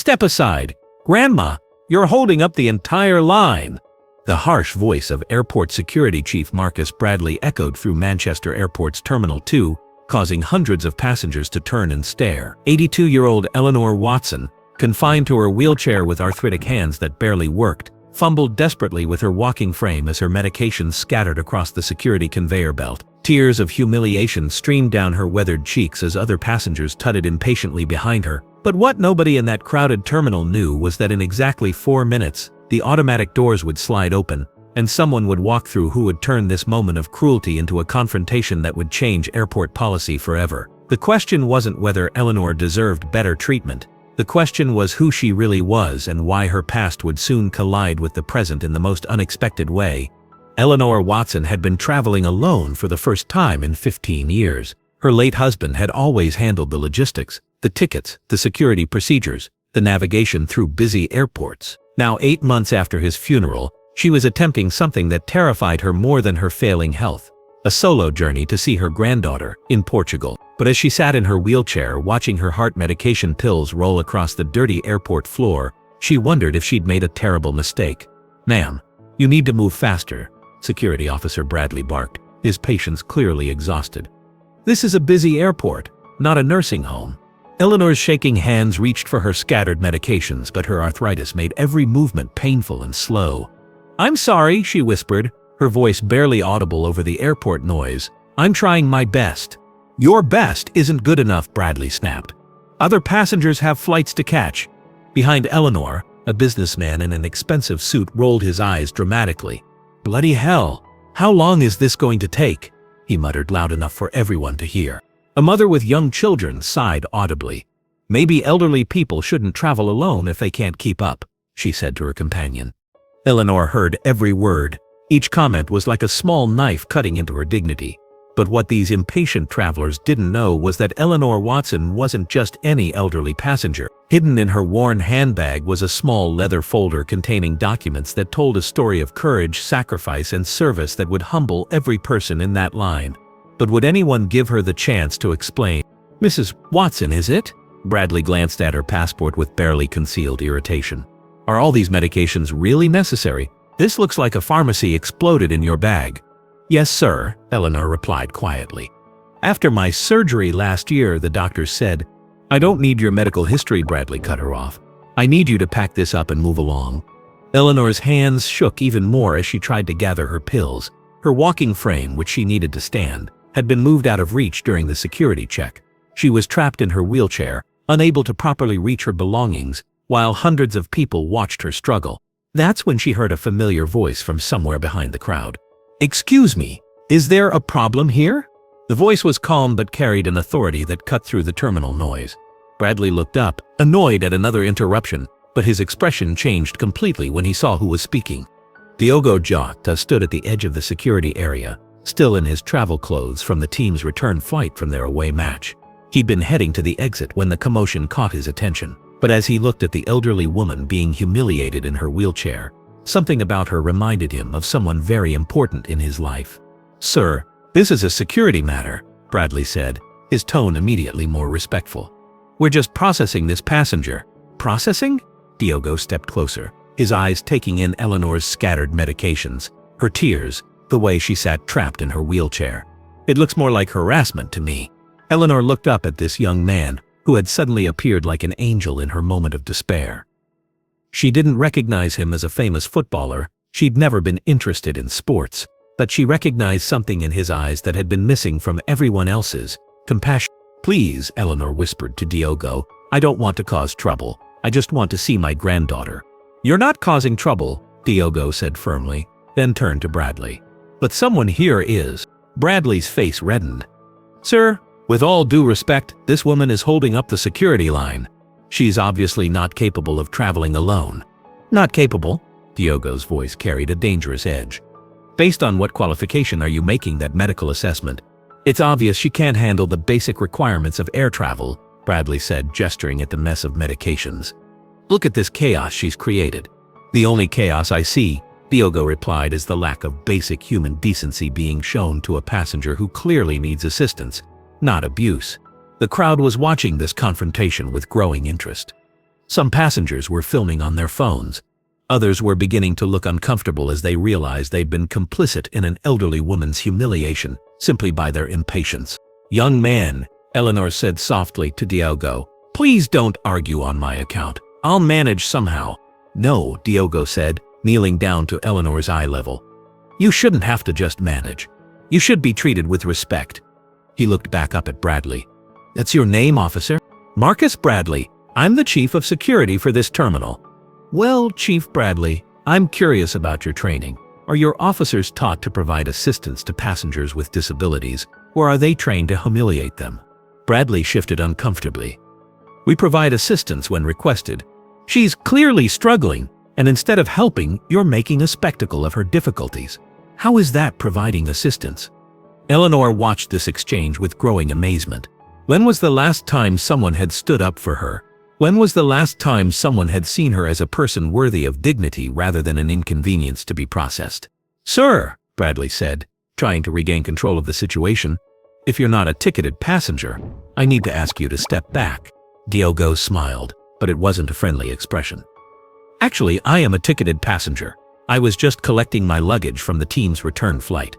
Step aside. Grandma, you're holding up the entire line. The harsh voice of Airport Security Chief Marcus Bradley echoed through Manchester Airport's Terminal 2, causing hundreds of passengers to turn and stare. 82-year-old Eleanor Watson, confined to her wheelchair with arthritic hands that barely worked, fumbled desperately with her walking frame as her medications scattered across the security conveyor belt. Tears of humiliation streamed down her weathered cheeks as other passengers tutted impatiently behind her. But what nobody in that crowded terminal knew was that in exactly 4 minutes, the automatic doors would slide open, and someone would walk through who would turn this moment of cruelty into a confrontation that would change airport policy forever. The question wasn't whether Eleanor deserved better treatment. The question was who she really was and why her past would soon collide with the present in the most unexpected way. Eleanor Watson had been traveling alone for the first time in 15 years. Her late husband had always handled the logistics, the tickets, the security procedures, the navigation through busy airports. Now 8 months after his funeral, she was attempting something that terrified her more than her failing health. A solo journey to see her granddaughter in Portugal. But as she sat in her wheelchair watching her heart medication pills roll across the dirty airport floor, she wondered if she'd made a terrible mistake. "Ma'am, you need to move faster," Security Officer Bradley barked, his patience clearly exhausted. "This is a busy airport, not a nursing home." Eleanor's shaking hands reached for her scattered medications, but her arthritis made every movement painful and slow. "I'm sorry," she whispered, her voice barely audible over the airport noise. "I'm trying my best." "Your best isn't good enough," Bradley snapped. "Other passengers have flights to catch." Behind Eleanor, a businessman in an expensive suit rolled his eyes dramatically. "Bloody hell, how long is this going to take?" he muttered loud enough for everyone to hear. A mother with young children sighed audibly. "Maybe elderly people shouldn't travel alone if they can't keep up," she said to her companion. Eleanor heard every word. Each comment was like a small knife cutting into her dignity. But what these impatient travelers didn't know was that Eleanor Watson wasn't just any elderly passenger. Hidden in her worn handbag was a small leather folder containing documents that told a story of courage, sacrifice, and service that would humble every person in that line. But would anyone give her the chance to explain? "Mrs. Watson, is it?" Bradley glanced at her passport with barely concealed irritation. "Are all these medications really necessary? This looks like a pharmacy exploded in your bag." "Yes, sir," Eleanor replied quietly. "After my surgery last year," the doctor said. "I don't need your medical history," Bradley cut her off. "I need you to pack this up and move along." Eleanor's hands shook even more as she tried to gather her pills. Her walking frame, which she needed to stand, had been moved out of reach during the security check. She was trapped in her wheelchair, unable to properly reach her belongings, while hundreds of people watched her struggle. That's when she heard a familiar voice from somewhere behind the crowd. "Excuse me, is there a problem here?" The voice was calm but carried an authority that cut through the terminal noise. Bradley looked up, annoyed at another interruption, but his expression changed completely when he saw who was speaking. Diogo Jota stood at the edge of the security area, still in his travel clothes from the team's return flight from their away match. He'd been heading to the exit when the commotion caught his attention, but as he looked at the elderly woman being humiliated in her wheelchair, something about her reminded him of someone very important in his life. "Sir, this is a security matter," Bradley said, his tone immediately more respectful. "We're just processing this passenger." "Processing?" Diogo stepped closer, his eyes taking in Eleanor's scattered medications, her tears, the way she sat trapped in her wheelchair. "It looks more like harassment to me." Eleanor looked up at this young man, who had suddenly appeared like an angel in her moment of despair. She didn't recognize him as a famous footballer, she'd never been interested in sports, but she recognized something in his eyes that had been missing from everyone else's: compassion. "Please," Eleanor whispered to Diogo, "I don't want to cause trouble. I just want to see my granddaughter." "You're not causing trouble," Diogo said firmly, then turned to Bradley. "But someone here is." Bradley's face reddened. "Sir, with all due respect, this woman is holding up the security line. She's obviously not capable of traveling alone." "Not capable?" Diogo's voice carried a dangerous edge. "Based on what qualification are you making that medical assessment? It's obvious she can't handle the basic requirements of air travel," Bradley said, gesturing at the mess of medications. "Look at this chaos she's created." "The only chaos I see," Diogo replied, "is the lack of basic human decency being shown to a passenger who clearly needs assistance, not abuse." The crowd was watching this confrontation with growing interest. Some passengers were filming on their phones. Others were beginning to look uncomfortable as they realized they'd been complicit in an elderly woman's humiliation simply by their impatience. "Young man," Eleanor said softly to Diogo, "please don't argue on my account. I'll manage somehow." "No," Diogo said, kneeling down to Eleanor's eye level. "You shouldn't have to just manage. You should be treated with respect." He looked back up at Bradley. "That's your name, officer?" "Marcus Bradley. I'm the chief of security for this terminal." "Well, Chief Bradley, I'm curious about your training. Are your officers taught to provide assistance to passengers with disabilities, or are they trained to humiliate them?" Bradley shifted uncomfortably. "We provide assistance when requested. She's clearly struggling, and instead of helping, you're making a spectacle of her difficulties. How is that providing assistance?" Eleanor watched this exchange with growing amazement. When was the last time someone had stood up for her? When was the last time someone had seen her as a person worthy of dignity rather than an inconvenience to be processed? "Sir," Bradley said, trying to regain control of the situation, "if you're not a ticketed passenger, I need to ask you to step back." Diogo smiled, but it wasn't a friendly expression. "Actually, I am a ticketed passenger. I was just collecting my luggage from the team's return flight."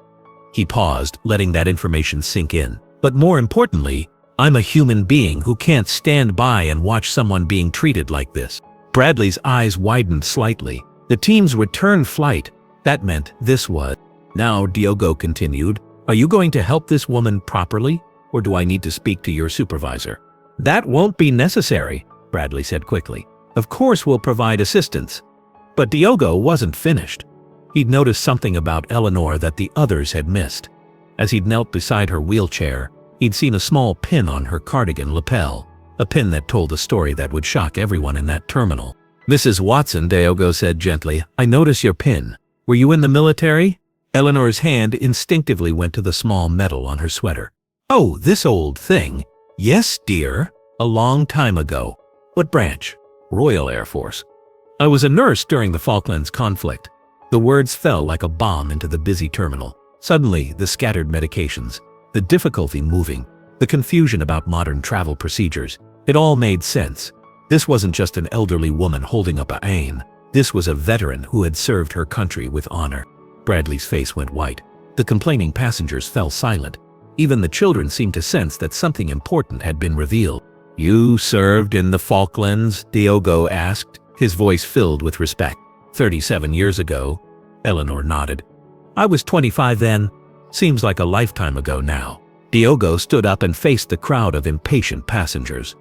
He paused, letting that information sink in. "But more importantly, I'm a human being who can't stand by and watch someone being treated like this." Bradley's eyes widened slightly. The team's return flight, that meant this was. "Now," Diogo continued, "are you going to help this woman properly, or do I need to speak to your supervisor?" "That won't be necessary," Bradley said quickly. "Of course we'll provide assistance." But Diogo wasn't finished. He'd noticed something about Eleanor that the others had missed. As he'd knelt beside her wheelchair, he'd seen a small pin on her cardigan lapel, a pin that told a story that would shock everyone in that terminal. "Mrs. Watson," Diogo said gently, "I notice your pin. Were you in the military?" Eleanor's hand instinctively went to the small medal on her sweater. "Oh, this old thing. Yes, dear. A long time ago." "What branch?" "Royal Air Force. I was a nurse during the Falklands conflict." The words fell like a bomb into the busy terminal. Suddenly, the scattered medications, the difficulty moving, the confusion about modern travel procedures, it all made sense. This wasn't just an elderly woman holding up a aim. This was a veteran who had served her country with honor. Bradley's face went white. The complaining passengers fell silent. Even the children seemed to sense that something important had been revealed. "You served in the Falklands?" Diogo asked, his voice filled with respect. 37 years ago." Eleanor nodded. "I was 25 then. Seems like a lifetime ago now." Diogo stood up and faced the crowd of impatient passengers.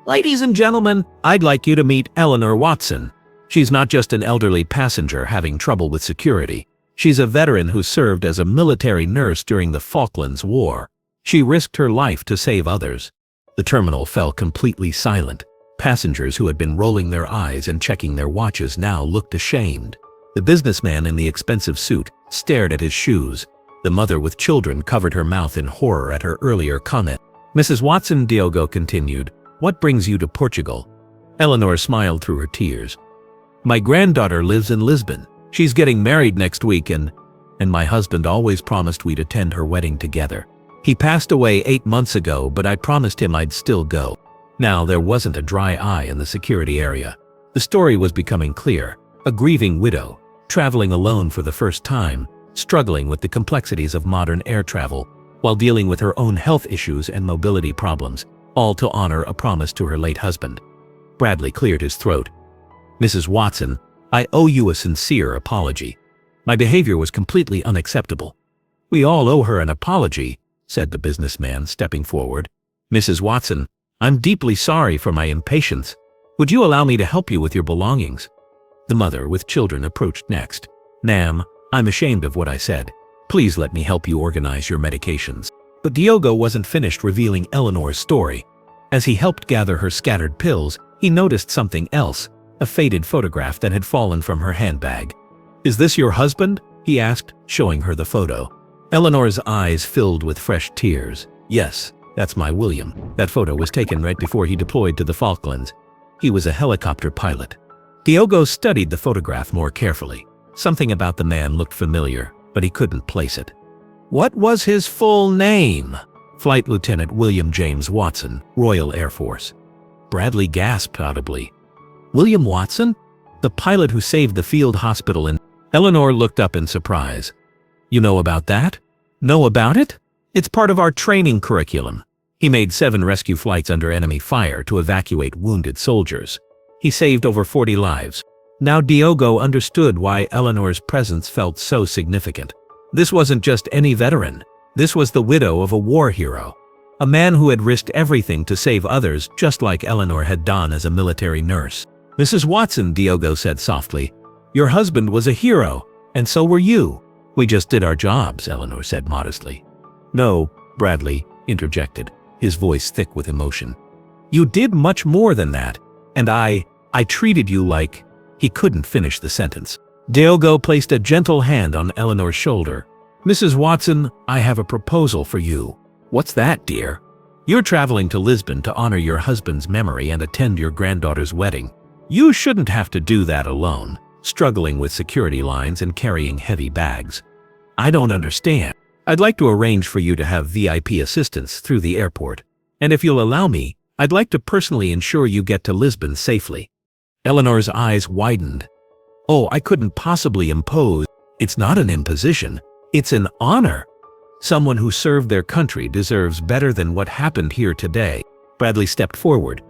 "Ladies and gentlemen, I'd like you to meet Eleanor Watson. She's not just an elderly passenger having trouble with security. She's a veteran who served as a military nurse during the Falklands War. She risked her life to save others." The terminal fell completely silent. Passengers who had been rolling their eyes and checking their watches now looked ashamed. The businessman in the expensive suit stared at his shoes. The mother with children covered her mouth in horror at her earlier comment. "Mrs. Watson," Diogo continued, "what brings you to Portugal?" Eleanor smiled through her tears. "My granddaughter lives in Lisbon. She's getting married next week and my husband always promised we'd attend her wedding together. He passed away 8 months ago, but I promised him I'd still go." Now there wasn't a dry eye in the security area. The story was becoming clear. A grieving widow, traveling alone for the first time, struggling with the complexities of modern air travel, while dealing with her own health issues and mobility problems, all to honor a promise to her late husband. Bradley cleared his throat. "Mrs. Watson, I owe you a sincere apology. My behavior was completely unacceptable." "We all owe her an apology," said the businessman, stepping forward. "Mrs. Watson, I'm deeply sorry for my impatience. Would you allow me to help you with your belongings?" The mother with children approached next. "Ma'am, I'm ashamed of what I said. Please let me help you organize your medications." But Diogo wasn't finished revealing Eleanor's story. As he helped gather her scattered pills, he noticed something else, a faded photograph that had fallen from her handbag. "Is this your husband?" he asked, showing her the photo. Eleanor's eyes filled with fresh tears. "Yes, that's my William. That photo was taken right before he deployed to the Falklands. He was a helicopter pilot." Diogo studied the photograph more carefully. Something about the man looked familiar, but he couldn't place it. "What was his full name?" "Flight Lieutenant William James Watson, Royal Air Force." Bradley gasped audibly. William Watson? The pilot who saved the field hospital in... Eleanor looked up in surprise. You know about that? Know about it? It's part of our training curriculum. He made 7 rescue flights under enemy fire to evacuate wounded soldiers. He saved over 40 lives. Now Diogo understood why Eleanor's presence felt so significant. This wasn't just any veteran. This was the widow of a war hero. A man who had risked everything to save others, just like Eleanor had done as a military nurse. Mrs. Watson, Diogo said softly, your husband was a hero, and so were you. We just did our jobs, Eleanor said modestly. No, Bradley interjected, his voice thick with emotion. You did much more than that, and I treated you like... He couldn't finish the sentence. Diogo placed a gentle hand on Eleanor's shoulder. Mrs. Watson, I have a proposal for you. What's that, dear? You're traveling to Lisbon to honor your husband's memory and attend your granddaughter's wedding. You shouldn't have to do that alone, struggling with security lines and carrying heavy bags. I don't understand. I'd like to arrange for you to have VIP assistance through the airport. And if you'll allow me, I'd like to personally ensure you get to Lisbon safely. Eleanor's eyes widened. Oh, I couldn't possibly impose. It's not an imposition. It's an honor. Someone who served their country deserves better than what happened here today. Bradley stepped forward.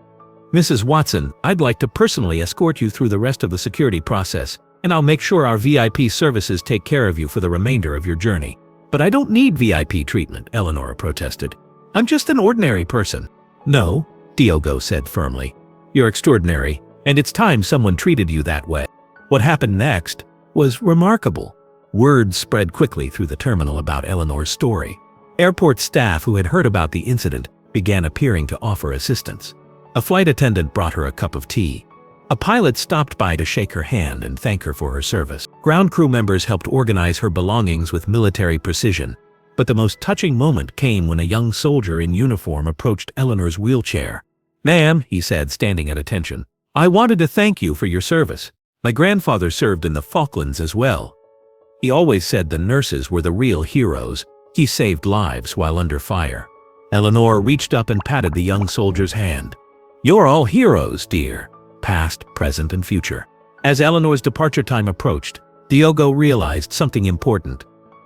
Mrs. Watson, I'd like to personally escort you through the rest of the security process, and I'll make sure our VIP services take care of you for the remainder of your journey. But I don't need VIP treatment, Eleanor protested. I'm just an ordinary person. No, Diogo said firmly. You're extraordinary, and it's time someone treated you that way. What happened next was remarkable. Word spread quickly through the terminal about Eleanor's story. Airport staff who had heard about the incident began appearing to offer assistance. A flight attendant brought her a cup of tea. A pilot stopped by to shake her hand and thank her for her service. Ground crew members helped organize her belongings with military precision. But the most touching moment came when a young soldier in uniform approached Eleanor's wheelchair. Ma'am, he said, standing at attention, I wanted to thank you for your service. My grandfather served in the Falklands as well. He always said the nurses were the real heroes. He saved lives while under fire. Eleanor reached up and patted the young soldier's hand. You're all heroes, dear. Past, present, and future. As Eleanor's departure time approached, Diogo realized something important.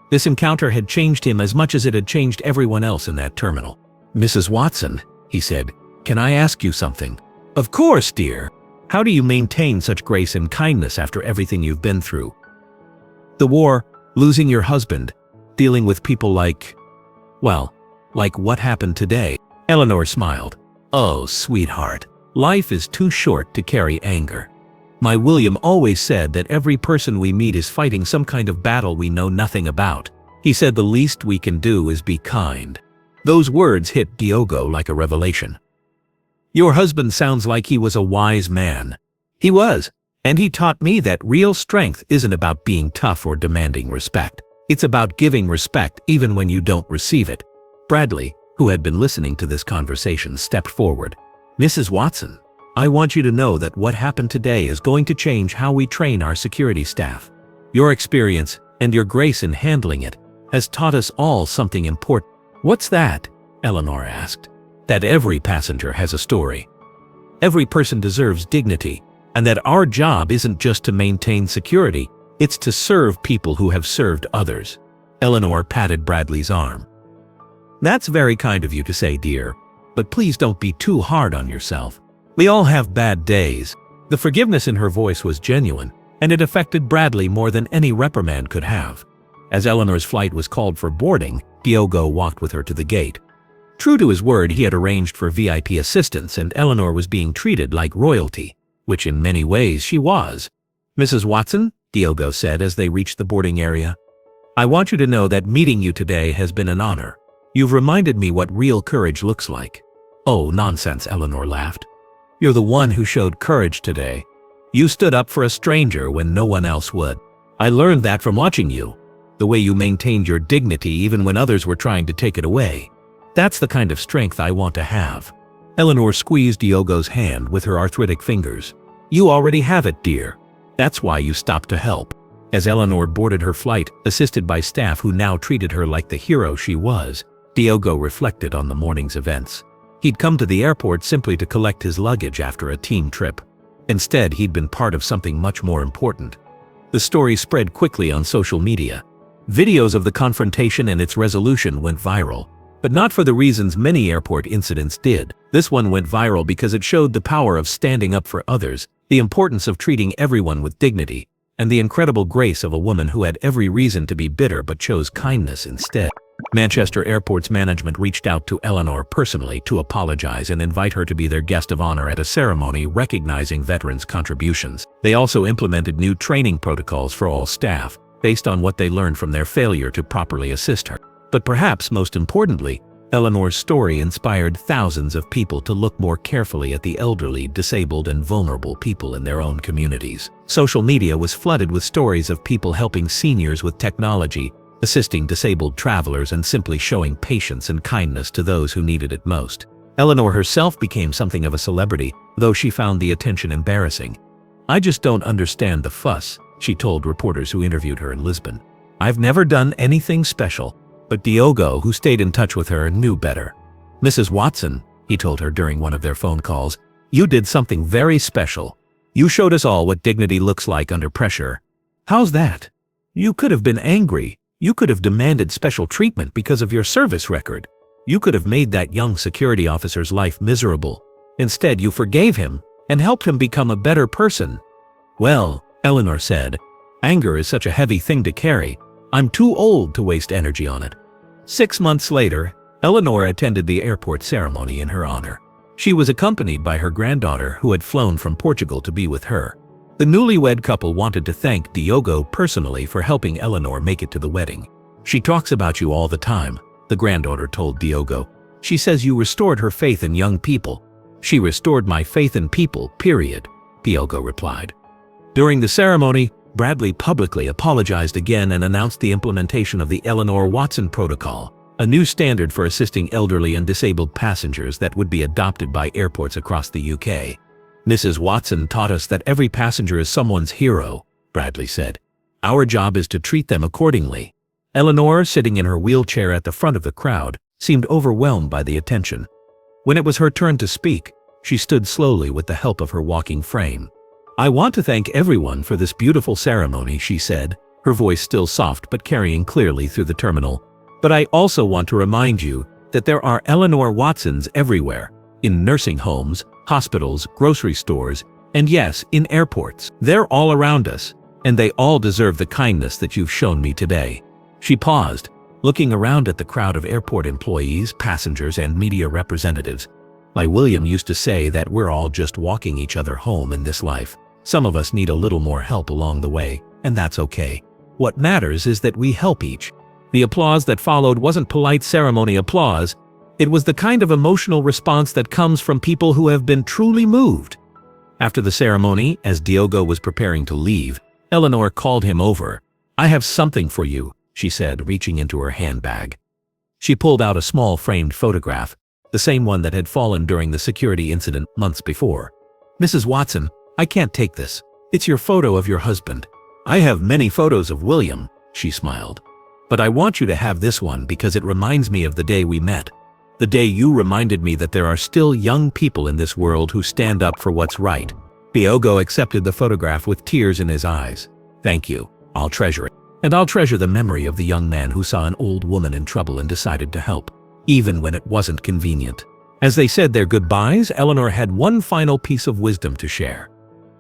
This encounter had changed him as much as it had changed everyone else in that terminal. Mrs. Watson, he said, can I ask you something? Of course, dear. How do you maintain such grace and kindness after everything you've been through? The war, losing your husband, dealing with people like... Well, like what happened today. Eleanor smiled. Oh, sweetheart. Life is too short to carry anger. My William always said that every person we meet is fighting some kind of battle we know nothing about. He said the least we can do is be kind. Those words hit Diogo like a revelation. Your husband sounds like he was a wise man. He was, and he taught me that real strength isn't about being tough or demanding respect. It's about giving respect even when you don't receive it. Bradley, who had been listening to this conversation, stepped forward. Mrs. Watson, I want you to know that what happened today is going to change how we train our security staff. Your experience and your grace in handling it has taught us all something important. What's that? Eleanor asked. That every passenger has a story. Every person deserves dignity, and that our job isn't just to maintain security, it's to serve people who have served others. Eleanor patted Bradley's arm. That's very kind of you to say, dear, but please don't be too hard on yourself. We all have bad days. The forgiveness in her voice was genuine, and it affected Bradley more than any reprimand could have. As Eleanor's flight was called for boarding, Diogo walked with her to the gate. True to his word, he had arranged for VIP assistance, and Eleanor was being treated like royalty, which in many ways she was. Mrs. Watson, Diogo said as they reached the boarding area, I want you to know that meeting you today has been an honor. You've reminded me what real courage looks like. Oh, nonsense, Eleanor laughed. You're the one who showed courage today. You stood up for a stranger when no one else would. I learned that from watching you. The way you maintained your dignity even when others were trying to take it away. That's the kind of strength I want to have. Eleanor squeezed Diogo's hand with her arthritic fingers. You already have it, dear. That's why you stopped to help. As Eleanor boarded her flight, assisted by staff who now treated her like the hero she was, Diogo reflected on the morning's events. He'd come to the airport simply to collect his luggage after a team trip. Instead, he'd been part of something much more important. The story spread quickly on social media. Videos of the confrontation and its resolution went viral, but not for the reasons many airport incidents did. This one went viral because it showed the power of standing up for others, the importance of treating everyone with dignity, and the incredible grace of a woman who had every reason to be bitter but chose kindness instead. Manchester Airport's management reached out to Eleanor personally to apologize and invite her to be their guest of honor at a ceremony recognizing veterans' contributions. They also implemented new training protocols for all staff, based on what they learned from their failure to properly assist her. But perhaps most importantly, Eleanor's story inspired thousands of people to look more carefully at the elderly, disabled, and vulnerable people in their own communities. Social media was flooded with stories of people helping seniors with technology, assisting disabled travelers, and simply showing patience and kindness to those who needed it most. Eleanor herself became something of a celebrity, though she found the attention embarrassing. "I just don't understand the fuss," she told reporters who interviewed her in Lisbon. "I've never done anything special." But Diogo, who stayed in touch with her, knew better. "Mrs. Watson," he told her during one of their phone calls, "you did something very special. You showed us all what dignity looks like under pressure." "How's that?" "You could have been angry. You could have demanded special treatment because of your service record. You could have made that young security officer's life miserable. Instead, you forgave him and helped him become a better person." "Well," Eleanor said, "anger is such a heavy thing to carry. I'm too old to waste energy on it." 6 months later, Eleanor attended the airport ceremony in her honor. She was accompanied by her granddaughter, who had flown from Portugal to be with her. The newlywed couple wanted to thank Diogo personally for helping Eleanor make it to the wedding. "She talks about you all the time," the granddaughter told Diogo. "She says you restored her faith in young people." "She restored my faith in people, period," Diogo replied. During the ceremony, Bradley publicly apologized again and announced the implementation of the Eleanor Watson Protocol, a new standard for assisting elderly and disabled passengers that would be adopted by airports across the UK. "Mrs. Watson taught us that every passenger is someone's hero," Bradley said. "Our job is to treat them accordingly." Eleanor, sitting in her wheelchair at the front of the crowd, seemed overwhelmed by the attention. When it was her turn to speak, she stood slowly with the help of her walking frame. "I want to thank everyone for this beautiful ceremony," she said, her voice still soft but carrying clearly through the terminal. "But I also want to remind you that there are Eleanor Watsons everywhere, in nursing homes, hospitals, grocery stores, and yes, in airports. They're all around us, and they all deserve the kindness that you've shown me today." She paused, looking around at the crowd of airport employees, passengers, and media representatives. "My William used to say that we're all just walking each other home in this life. Some of us need a little more help along the way, and that's okay. What matters is that we help each." The applause that followed wasn't polite ceremony applause. It was the kind of emotional response that comes from people who have been truly moved. After the ceremony, as Diogo was preparing to leave, Eleanor called him over. "I have something for you," she said, reaching into her handbag. She pulled out a small framed photograph, the same one that had fallen during the security incident months before. "Mrs. Watson, I can't take this. It's your photo of your husband." "I have many photos of William," she smiled. "But I want you to have this one because it reminds me of the day we met. The day you reminded me that there are still young people in this world who stand up for what's right." Diogo accepted the photograph with tears in his eyes. "Thank you. I'll treasure it. And I'll treasure the memory of the young man who saw an old woman in trouble and decided to help, even when it wasn't convenient." As they said their goodbyes, Eleanor had one final piece of wisdom to share.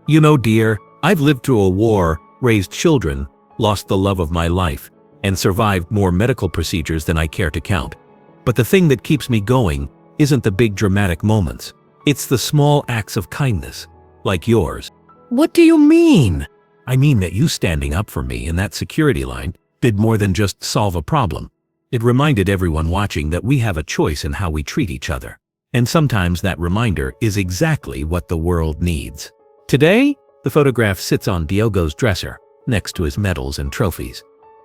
"You know, dear, I've lived through a war, raised children, lost the love of my life, and survived more medical procedures than I care to count. But the thing that keeps me going isn't the big dramatic moments. It's the small acts of kindness, like yours." "What do you mean?" "I mean that you standing up for me in that security line did more than just solve a problem. It reminded everyone watching that we have a choice in how we treat each other. And sometimes that reminder is exactly what the world needs." Today, the photograph sits on Diogo's dresser, next to his medals and trophies.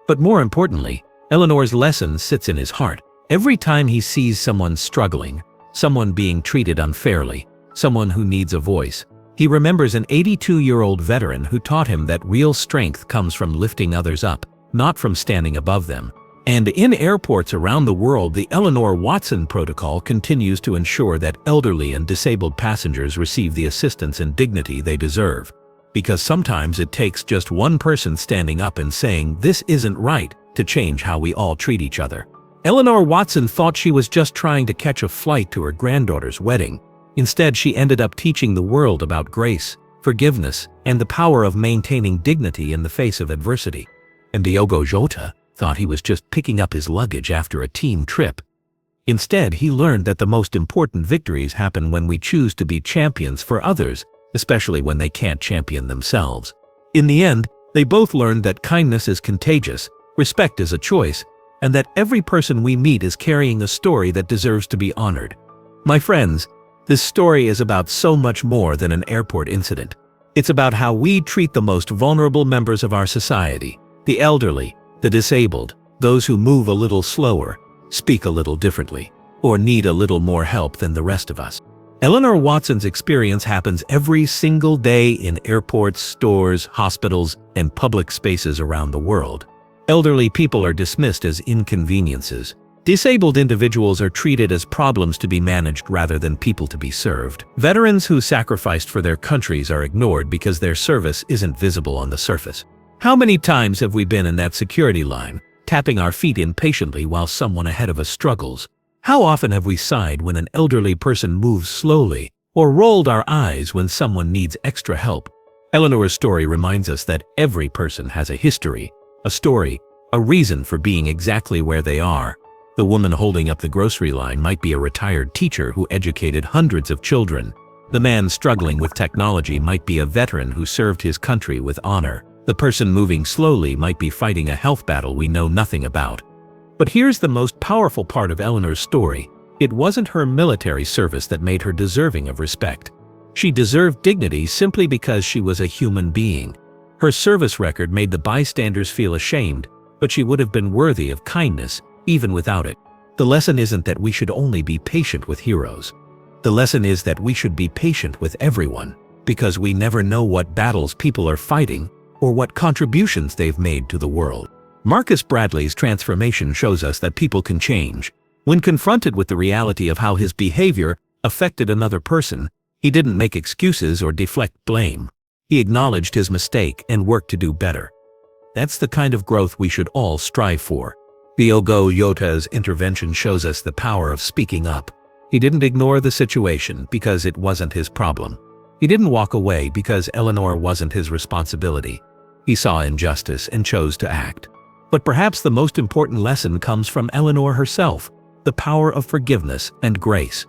But more importantly, Eleanor's lesson sits in his heart. Every time he sees someone struggling, someone being treated unfairly, someone who needs a voice, he remembers an 82-year-old veteran who taught him that real strength comes from lifting others up, not from standing above them. And in airports around the world, the Eleanor Watson Protocol continues to ensure that elderly and disabled passengers receive the assistance and dignity they deserve. Because sometimes it takes just one person standing up and saying, "This isn't right," to change how we all treat each other. Eleanor Watson thought she was just trying to catch a flight to her granddaughter's wedding. Instead, she ended up teaching the world about grace, forgiveness, and the power of maintaining dignity in the face of adversity. And Diogo Jota thought he was just picking up his luggage after a team trip. Instead, he learned that the most important victories happen when we choose to be champions for others, especially when they can't champion themselves. In the end, they both learned that kindness is contagious, respect is a choice, and that every person we meet is carrying a story that deserves to be honored. My friends, this story is about so much more than an airport incident. It's about how we treat the most vulnerable members of our society, the elderly, the disabled, those who move a little slower, speak a little differently, or need a little more help than the rest of us. Eleanor Watson's experience happens every single day in airports, stores, hospitals, and public spaces around the world. Elderly people are dismissed as inconveniences. Disabled individuals are treated as problems to be managed rather than people to be served. Veterans who sacrificed for their countries are ignored because their service isn't visible on the surface. How many times have we been in that security line, tapping our feet impatiently while someone ahead of us struggles? How often have we sighed when an elderly person moves slowly, or rolled our eyes when someone needs extra help? Eleanor's story reminds us that every person has a history, a story, a reason for being exactly where they are. The woman holding up the grocery line might be a retired teacher who educated hundreds of children. The man struggling with technology might be a veteran who served his country with honor. The person moving slowly might be fighting a health battle we know nothing about. But here's the most powerful part of Eleanor's story. It wasn't her military service that made her deserving of respect. She deserved dignity simply because she was a human being. Her service record made the bystanders feel ashamed, but she would have been worthy of kindness even without it. The lesson isn't that we should only be patient with heroes. The lesson is that we should be patient with everyone, because we never know what battles people are fighting or what contributions they've made to the world. Marcus Bradley's transformation shows us that people can change. When confronted with the reality of how his behavior affected another person, he didn't make excuses or deflect blame. He acknowledged his mistake and worked to do better. That's the kind of growth we should all strive for. Diogo Jota's intervention shows us the power of speaking up. He didn't ignore the situation because it wasn't his problem. He didn't walk away because Eleanor wasn't his responsibility. He saw injustice and chose to act. But perhaps the most important lesson comes from Eleanor herself, the power of forgiveness and grace.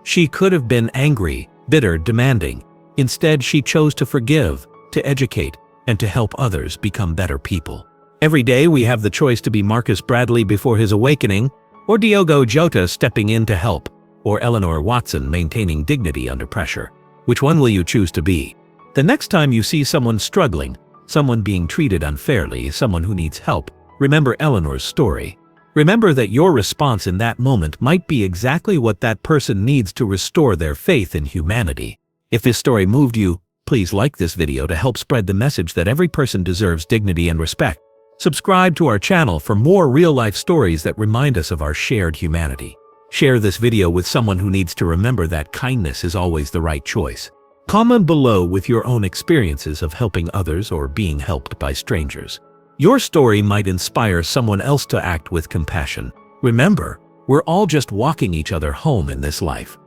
She could have been angry, bitter, demanding. Instead, she chose to forgive, to educate, and to help others become better people. Every day we have the choice to be Marcus Bradley before his awakening, or Diogo Jota stepping in to help, or Eleanor Watson maintaining dignity under pressure. Which one will you choose to be? The next time you see someone struggling, someone being treated unfairly, someone who needs help, remember Eleanor's story. Remember that your response in that moment might be exactly what that person needs to restore their faith in humanity. If this story moved you, please like this video to help spread the message that every person deserves dignity and respect. Subscribe to our channel for more real-life stories that remind us of our shared humanity. Share this video with someone who needs to remember that kindness is always the right choice. Comment below with your own experiences of helping others or being helped by strangers. Your story might inspire someone else to act with compassion. Remember, we're all just walking each other home in this life.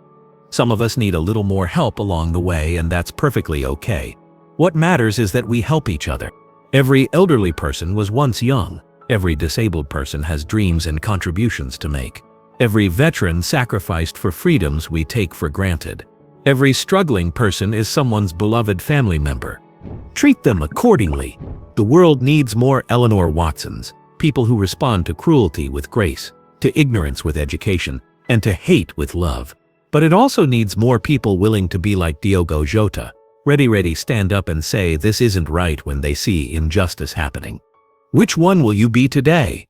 Some of us need a little more help along the way, and that's perfectly okay. What matters is that we help each other. Every elderly person was once young. Every disabled person has dreams and contributions to make. Every veteran sacrificed for freedoms we take for granted. Every struggling person is someone's beloved family member. Treat them accordingly. The world needs more Eleanor Watsons, people who respond to cruelty with grace, to ignorance with education, and to hate with love. But it also needs more people willing to be like Diogo Jota, ready stand up and say this isn't right when they see injustice happening. Which one will you be today?